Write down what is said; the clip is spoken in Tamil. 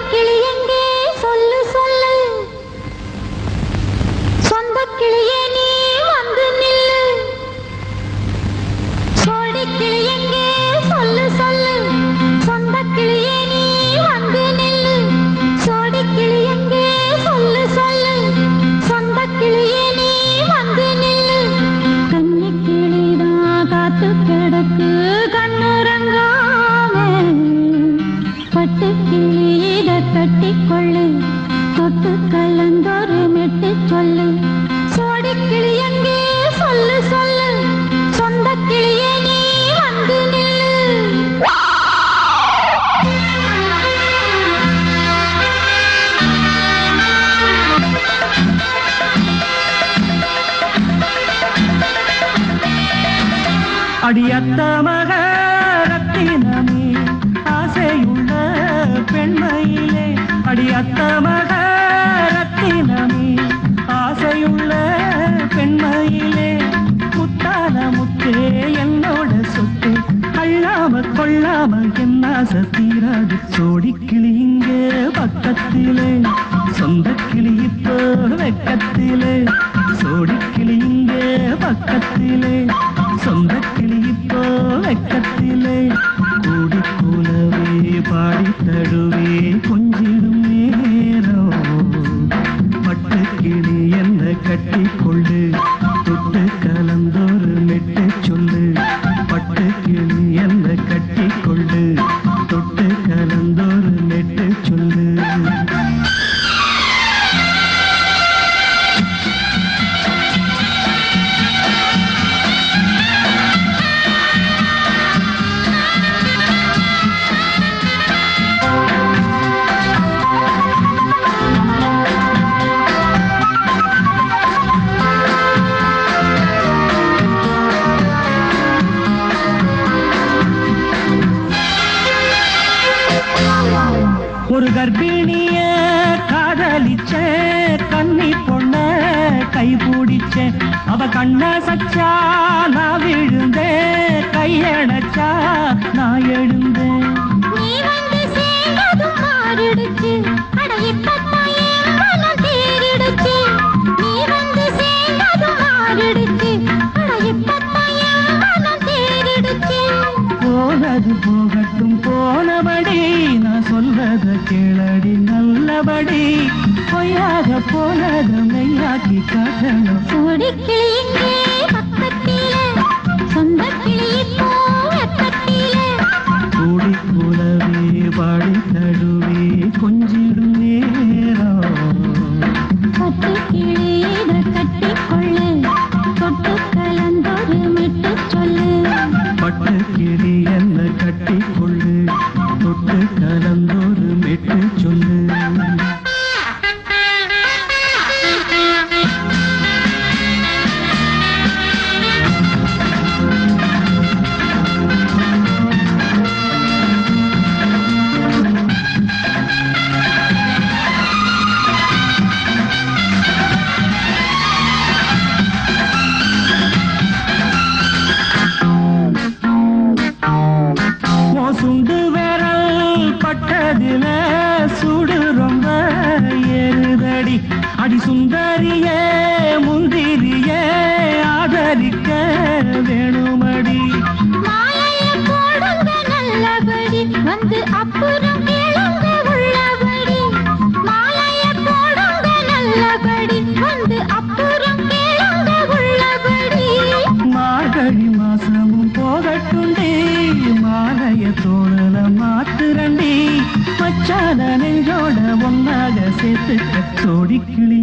கிளி எங்கே சொல்லு சொல்லு சொந்த கிளியே நீ வந்து நில்லு சோடி கிளி எங்கே சொல்லு சொல்லு சொந்த கிளியே நீ வந்து நில்லு சோடி கிளி எங்கே சொல்லு சொல்லு சொந்த கிளியே நீ வந்து நில்லு கன்னி கிளிதான் காத்து கிடக்கு கண்ணுறங்காம பட்டு கிளி இத கட்டிக்கொள்ளு தொட்டு கலந்தொரு மெட்டு சொல்லு சோடி கிளி எங்கே சொல்லு சொல்லு சொந்த கிளியே நீ வந்து நில்லு அடியத்த மக ரத்தினமே ஆசையுள்ள பெண்மையிலே அடியத்த மக ரத்தினமே ஆசையுள்ள பெண்மையிலே முத்தான முத்தே என்னோட சொத்து அள்ளாம கொள்ளாம என்ன சத்தீராது சோடி கிளி இங்கே பக்கத்திலே சொந்த கிளி இப்போ வெக்கத்திலே சோடி கிளி இங்கே பக்கத்திலே சொந்த கிளி இப்போ வெக்கத்திலே கூடி கூலவே பாடி தடுவே கொஞ்சிடும் நேரம் பட்டு கிளி என்ன கட்டி கொள்ளு தொட்டு கலந்தொரு மெட்டு சொல்லு பட்டு கிளி என்ன கட்டி கொள்ளு தொட்டு கலந்தொரு மெட்டு சொல்லு ஒரு கர்ப்பிணிய காதலிச்ச கண்ணி பொண்ண கை பிடிச்ச அவ கண்ண சச்சா நான் விழுந்தேன் கையடைச்சா நான் எழுந்தேன் நீ வந்து சேர்ந்ததும் மாறிடுச்சு அட இப்பத்தான் என் மனம் தேறிடுச்சு நீ வந்து சேர்ந்ததும் மாறிடுச்சு அட இப்பத்தான் என் மனம் தேறிடுச்சு போனது போகட்டும் போனபடி நான் சொல்வத கேளடி நல்லபடி பொய்யாக போனத மெய்யாக்கி காட்டணும் சோடி கிளி இங்கே பக்கத்திலே சொந்த கிளி இப்போ வெக்கத்திலே கூடி கூலவே பாடி தடுவே கொஞ்சிடும் நேரம் பட்டு கிளி இத கட்டிக்கொள்ளு தொட்டு கலந்தொரு மெட்டு சொல்லு பட்டு கிளி என்ன கட்டி கொள்ளு தொட்டு கலந்தொரு மெட்டு சொல்லு சுண்டு விரல் பட்டதில சுடு ரொம்ப ஏறுதடி அடி சுந்தரியே முந்திரியே ஆதரிக்க வேணுமடி மாலையை போடுங்க நல்லபடி வந்து அப்புறம் கேளுங்க உள்ளபடி மாலையை போடுங்க நல்லபடி வந்து அப்புறம் கேளுங்க உள்ளபடி மார்கழி மாசமும் போகட்டுண்டி மாலைய தோழல மாத்துரண்டி மச்சான நெஞ்சோட ஒன்னாக சேர்த்து சோடி கிளி